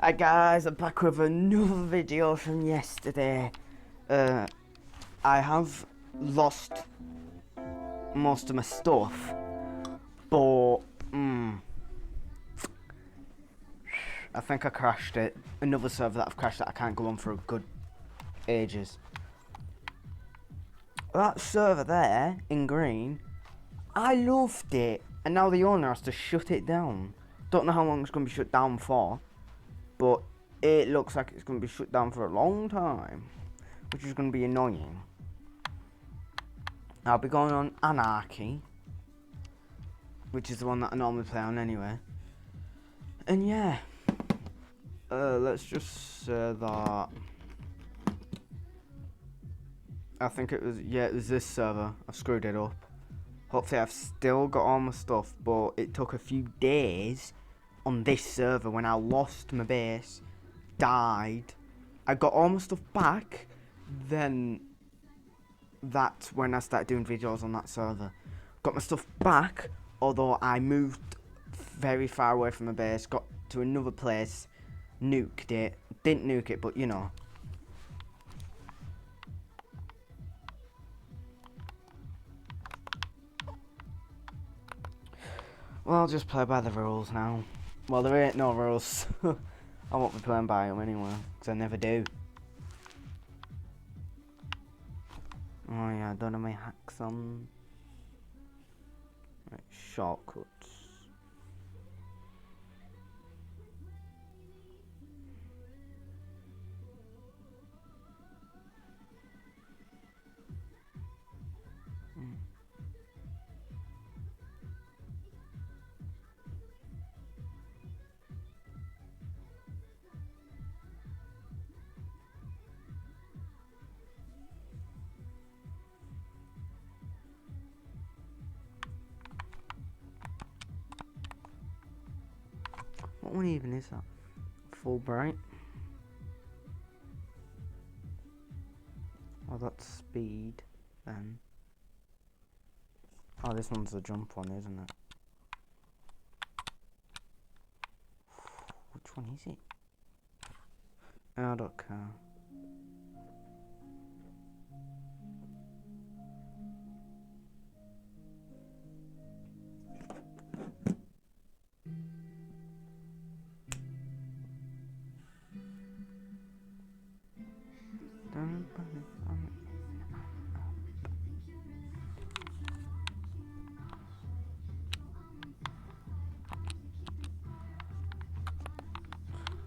Hi guys, I'm back with another video from yesterday. I have lost most of my stuff, but I think I crashed it. Another server that I've crashed that I can't go on for a good ages. That server there, in green, I loved it, and now the owner has to shut it down. Don't know how long it's going to be shut down for, but it looks like it's going to be shut down for a long time, which is going to be annoying. I'll be going on Anarchy, which is the one that I normally play on anyway. And yeah, let's just say that I think it was this server. I screwed it up. Hopefully I've still got all my stuff, but it took a few days on this server when I lost my base, died. I got all my stuff back, then that's when I started doing videos on that server. Got my stuff back, although I moved very far away from my base, got to another place, nuked it. Didn't nuke it, but you know. Well, I'll just play by the rules now. Well, there ain't no rules. I won't be playing by them anyway, because I never do. Oh yeah, I don't have my hacks on. Right, shortcuts. What one even is that? Full bright? Oh, that's speed, then. Oh, this one's the jump one, isn't it? Which one is it? I don't care.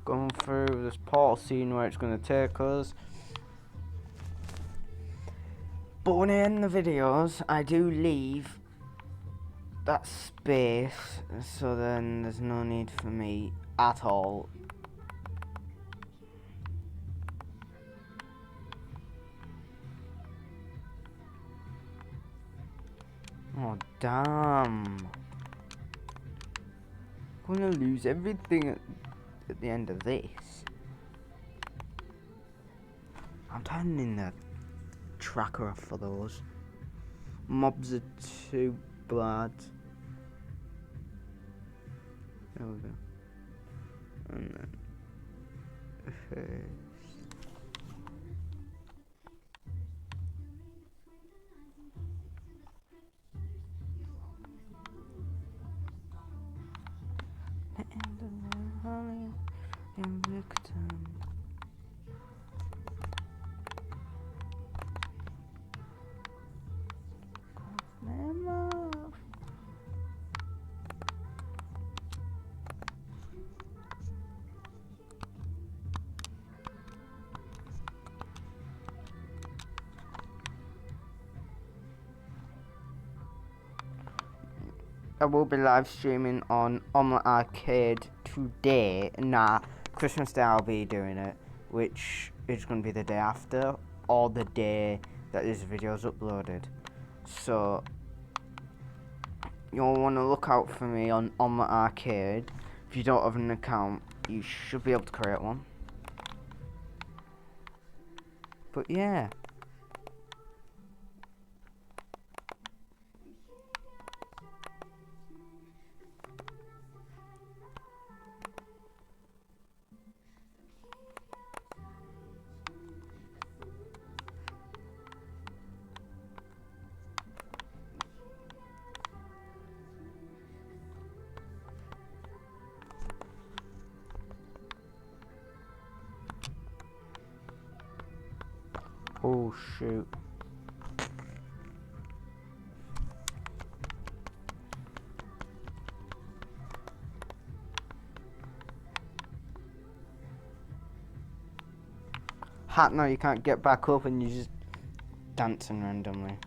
Going through this portal, seeing where it's going to take us. But when I end the videos, I do leave that space, so then there's no need for me at all. Oh damn. I'm gonna lose everything at the end of this. I'm turning the tracker off for those. Mobs are too bad. There we go. And then the end of the holly in victim. I will be live streaming on Omelette Arcade today. Nah, Christmas Day I'll be doing it, which is going to be the day after, or the day that this video is uploaded. So, you'll want to look out for me on Omelette Arcade. If you don't have an account, you should be able to create one. But yeah. Oh shoot. Hat, no, you can't get back up and you're just dancing randomly.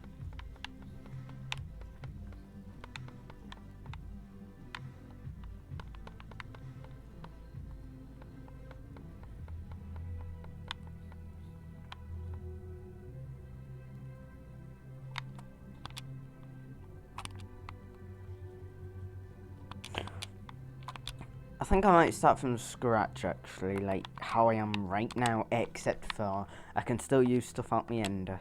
I think I might start from scratch actually, like how I am right now, except for I can still use stuff out my ender.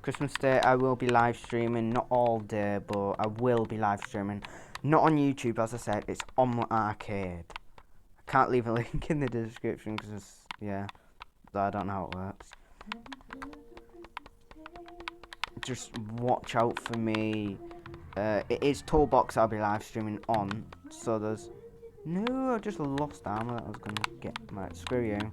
Christmas Day I will be live streaming, not all day, but I will be live streaming. Not on YouTube, as I said, it's on my arcade. I can't leave a link in the description because, yeah, I don't know how it works. Just watch out for me. It is Toolbox I'll be live streaming on, so there's... No, I just lost armor that I was going to get. Right, screw you.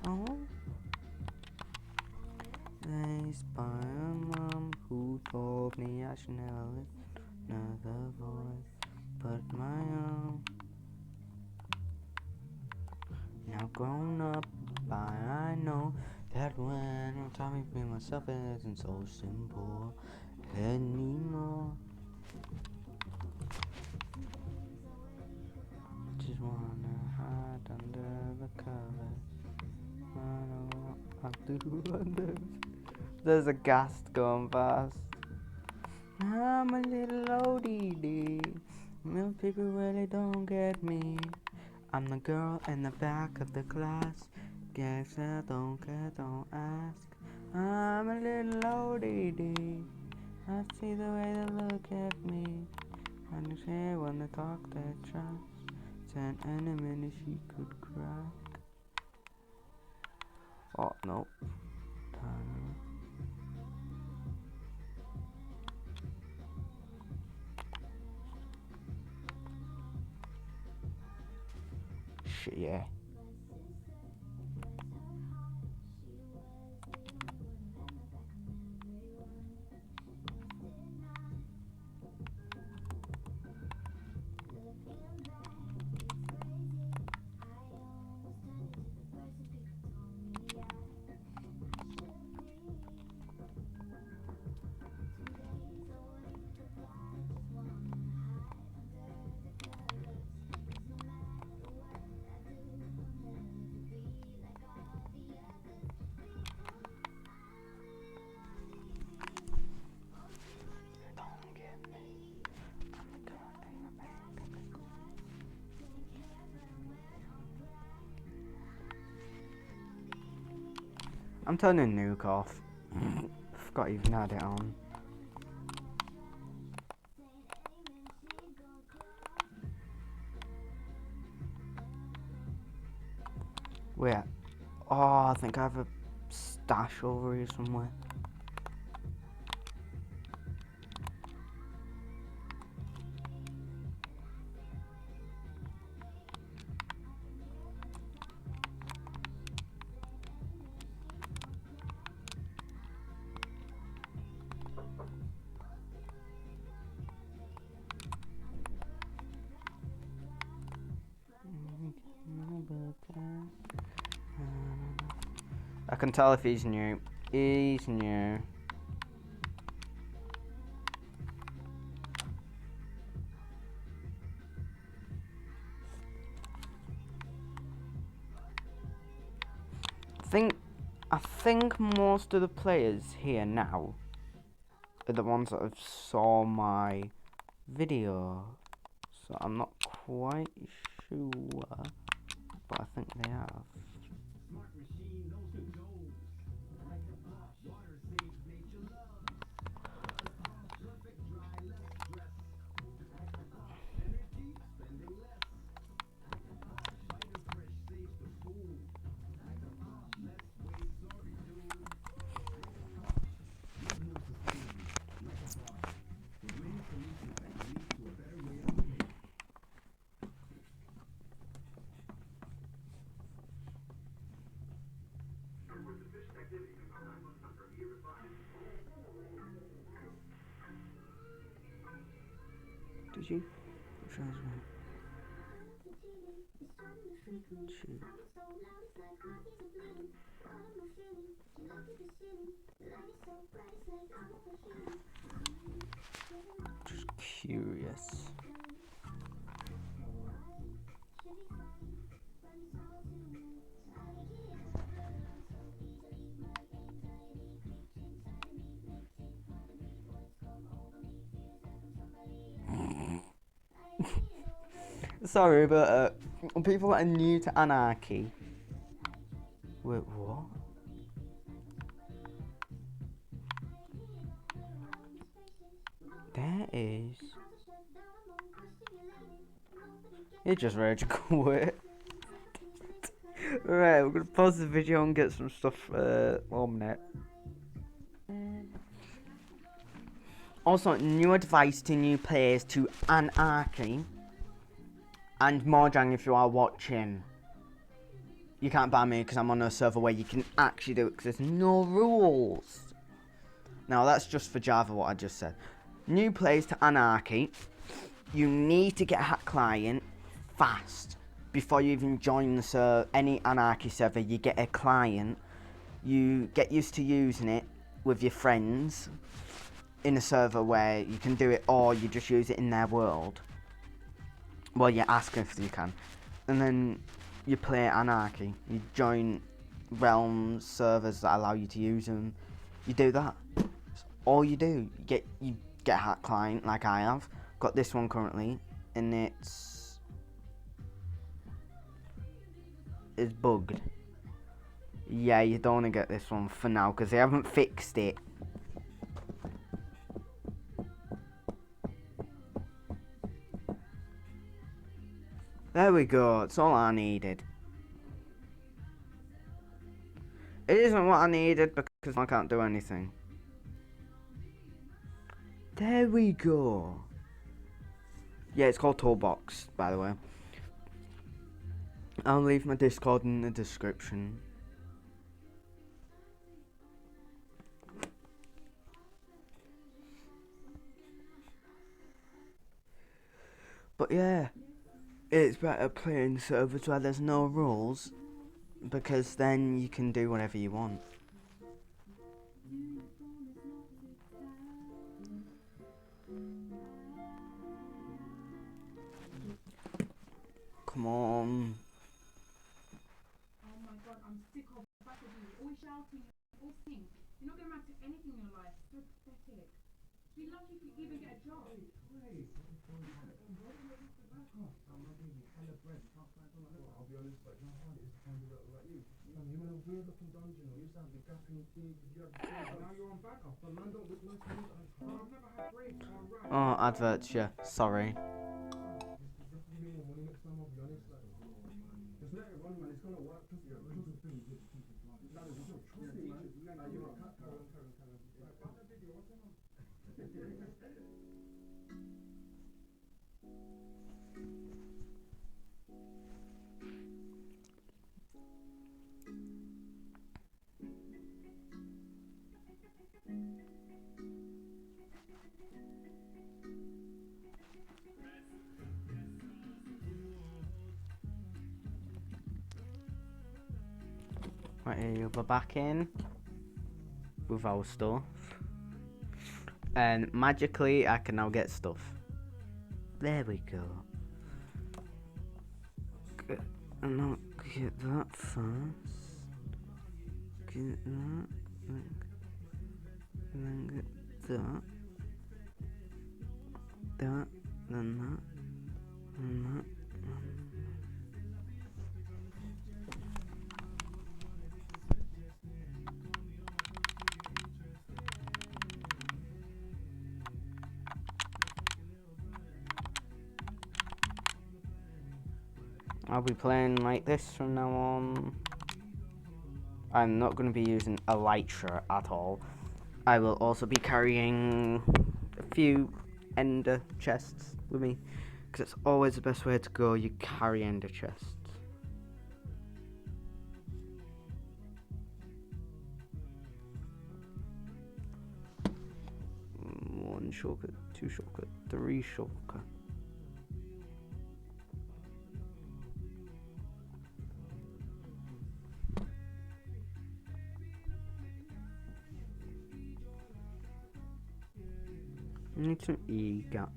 Oh. Raised by a mom who told me I should never listen to another voice but my own. Now grown up, I know that when I'm trying to be myself, it isn't so simple anymore. Just wanna hide under the covers. I know what I'll do under. There's a ghast going past. I'm a little ODD. Most people really don't get me. I'm the girl in the back of the class. Guess I don't care, don't ask. I'm a little ODD. I see the way they look at me. And they say when they talk their trash. Send enemy she could crack. Oh, no. Shit, yeah. I'm turning nuke off. Forgot I even had it on. Where? Oh, I think I have a stash over here somewhere. I can tell if he's new. He's new. I think most of the players here now are the ones that have saw my video. So I'm not quite sure, but I think they have. Did you? Shoot. Just curious. Sorry, but people that are new to Anarchy. Wait, what? There is. You're just ready to quit. Right, we're gonna pause the video and get some stuff on net. Also, new advice to new players to Anarchy. And Mojang, if you are watching, you can't ban me because I'm on a server where you can actually do it because there's no rules. Now, that's just for Java, what I just said. New players to Anarchy, you need to get a hack client fast. Before you even join the any Anarchy server, you get a client. You get used to using it with your friends in a server where you can do it, or you just use it in their world. Well, you ask if you can. And then you play Anarchy. You join realms, servers that allow you to use them. You do that. That's all you do. You get a hack client like I have. Got this one currently, and it's bugged. Yeah, you don't want to get this one for now because they haven't fixed it. There we go, that's all I needed. It isn't what I needed because I can't do anything. There we go. Yeah, it's called Toolbox, by the way. I'll leave my Discord in the description. But yeah, it's better playing servers where there's no rules, because then you can do whatever you want. Come on. Oh my god, I'm sick of back of you. Always shouting, always sing. You're not going to amount to anything in your life. So pathetic. Be lucky if you even get a job. I'll be honest, but you know how it is to find a little like you. Man, you're in a weird looking dungeon, or you used to have the gapping things, you had the now you're on backup, but man don't look like you. I've never had breaks or rap. Oh, adverts, yeah, sorry. Give me more money next time, I'll be honest. Like, just let it run, man, it's gonna work. Trust me, trust the thing, trust me, man. You're not Karen. Find that video, what's going on? Right here, you'll be back in with our stuff. And magically, I can now get stuff. There we go. And I'll get that first. Get that. And then get that. That. Then that. And that. I'll be playing like this from now on. I'm not going to be using elytra at all. I will also be carrying a few ender chests with me, because it's always the best way to go. You carry ender chests. shulker, 2 shulker, 3 shulker. Need some E gaps.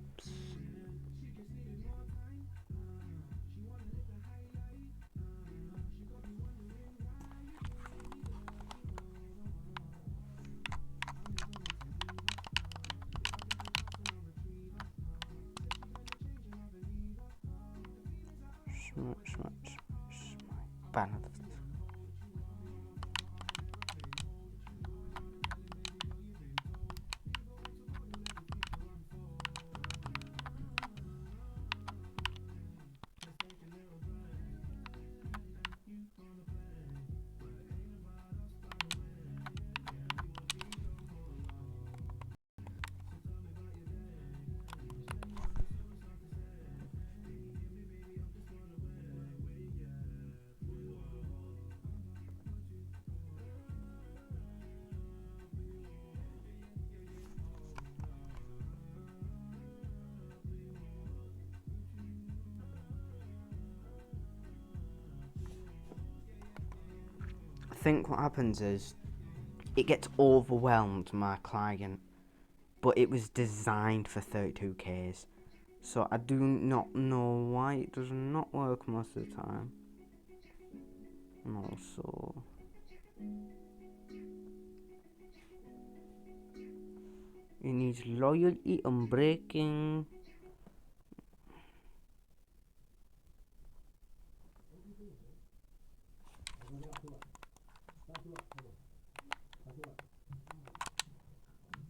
Smash. Banner. I think what happens is it gets overwhelmed, my client, but it was designed for 32Ks, so I do not know why it does not work most of the time. And also, it needs loyalty and breaking.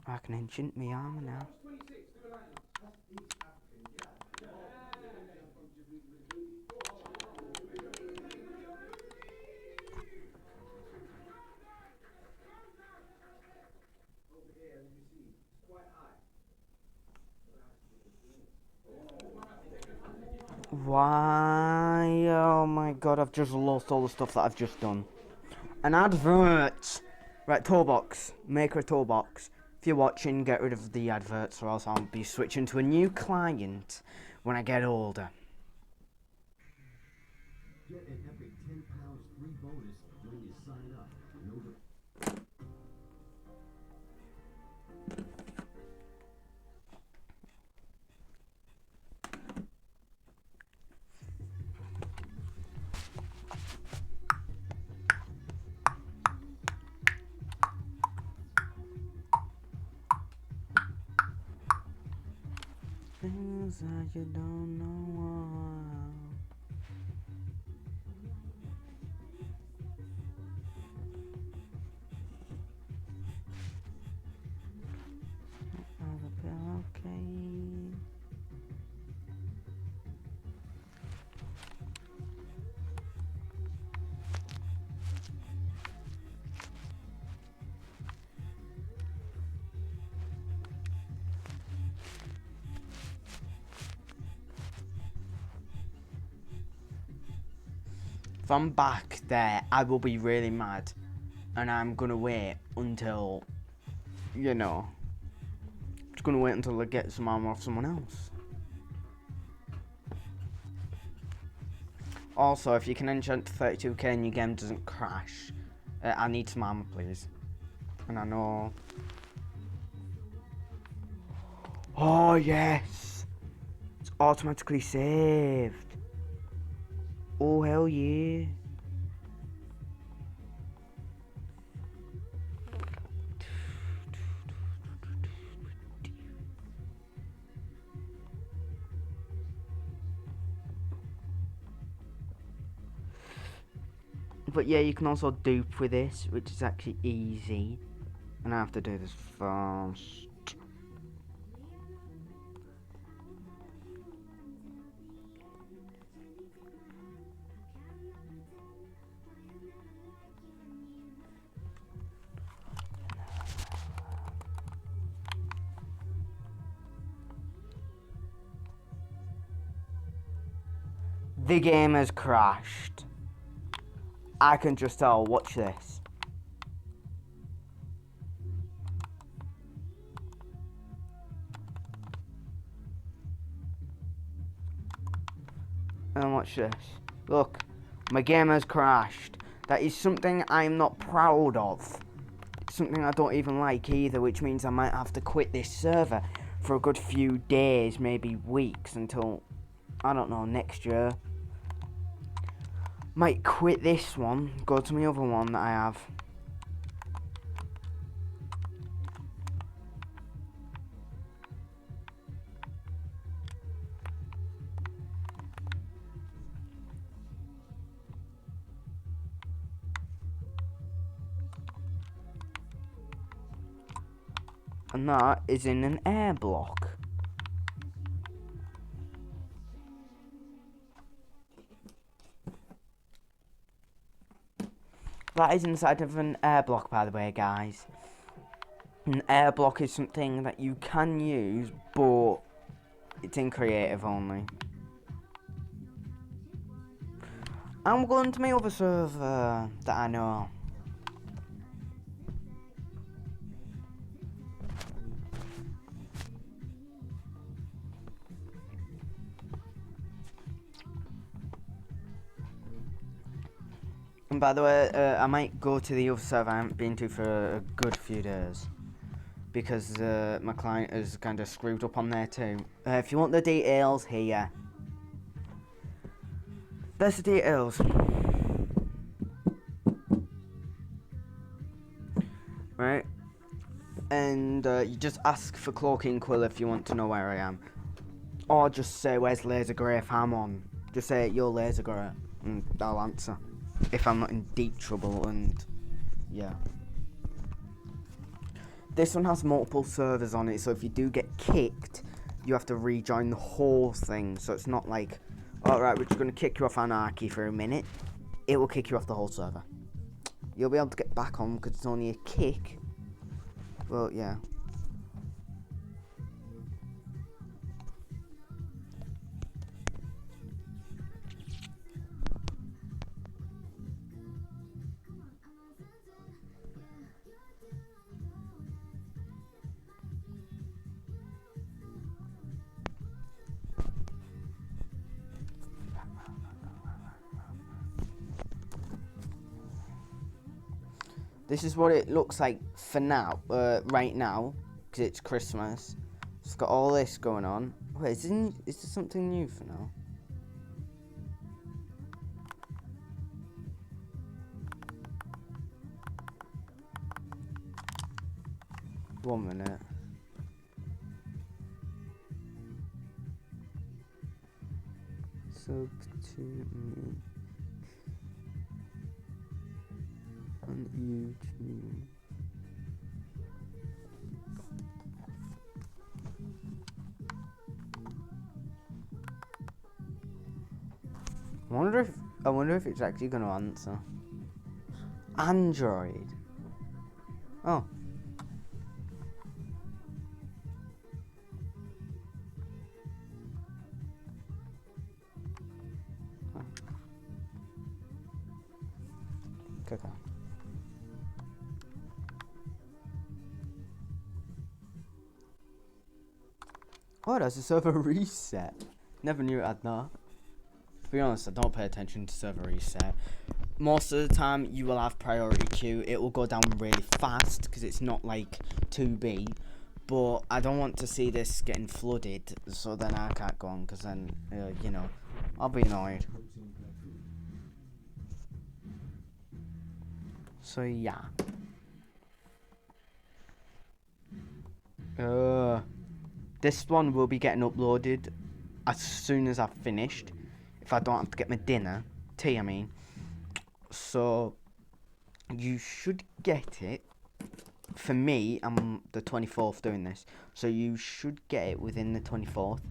I can enchant my armor now. Why? Oh my god, I've just lost all the stuff that I've just done. An advert! Right, toolbox. Make a toolbox. If you're watching, get rid of the adverts, or else I'll be switching to a new client when I get older. Get an epic £10 free bonus when you sign up. Things that you don't know. Okay. If I'm back there, I will be really mad. And I'm gonna wait until, you know, just gonna wait until I get some armor off someone else. Also, if you can enchant to 32k and your game doesn't crash, I need some armor, please. And I know. Oh, yes! It's automatically saved. Oh, hell yeah. But yeah, you can also dupe with this, which is actually easy. And I have to do this fast. The game has crashed. I can just tell, watch this. watch this. Look, my game has crashed. That is something I'm not proud of. Something I don't even like either, which means I might have to quit this server for a good few days, maybe weeks, until, I don't know, next year. Might quit this one, go to my other one that I have. And that is in an air block. That is inside of an air block, by the way, guys. An air block is something that you can use, but it's in creative only. I'm going to my other server that I know. And by the way, I might go to the other server I haven't been to for a good few days. Because my client is kind of screwed up on there too. If you want the details, here. There's the details. Right? And you just ask for Cloaking Quill if you want to know where I am. Or just say, where's Laser Grey if I'm on. Just say, you're Laser Grey. And I'll answer. If I'm not in deep trouble, and yeah. This one has multiple servers on it, so if you do get kicked, you have to rejoin the whole thing. So it's not like, alright, we're just going to kick you off Anarchy for a minute. It will kick you off the whole server. You'll be able to get back on because it's only a kick. Well, yeah. This is what it looks like for now, right now, because it's Christmas. It's got all this going on. Wait, is there something new for now? One minute. Sub to me. On YouTube. I wonder if it's actually gonna answer. Android. Oh. Okay. Oh, that's a server reset. Never knew it had that. To be honest, I don't pay attention to server reset. Most of the time, you will have priority queue. It will go down really fast because it's not like 2B. But I don't want to see this getting flooded, so then I can't go on because then, you know, I'll be annoyed. So yeah. This one will be getting uploaded as soon as I've finished. If I don't have to get my tea I mean. So you should get it. For me, I'm the 24th doing this. So you should get it within the 24th.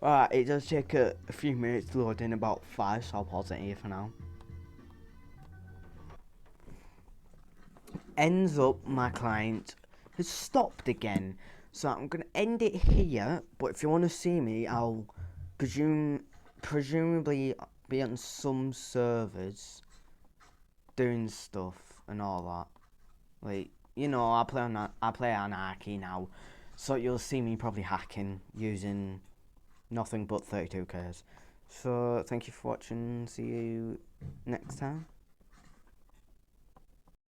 Alright, it does take a few minutes to load in, about 5, so I'll pause it here for now. Ends up, my client has stopped again, so I'm going to end it here, but if you want to see me, I'll presumably be on some servers doing stuff and all that. Like, you know, I play Anarchy now, so you'll see me probably hacking using nothing but 32Ks. So thank you for watching. See you next time.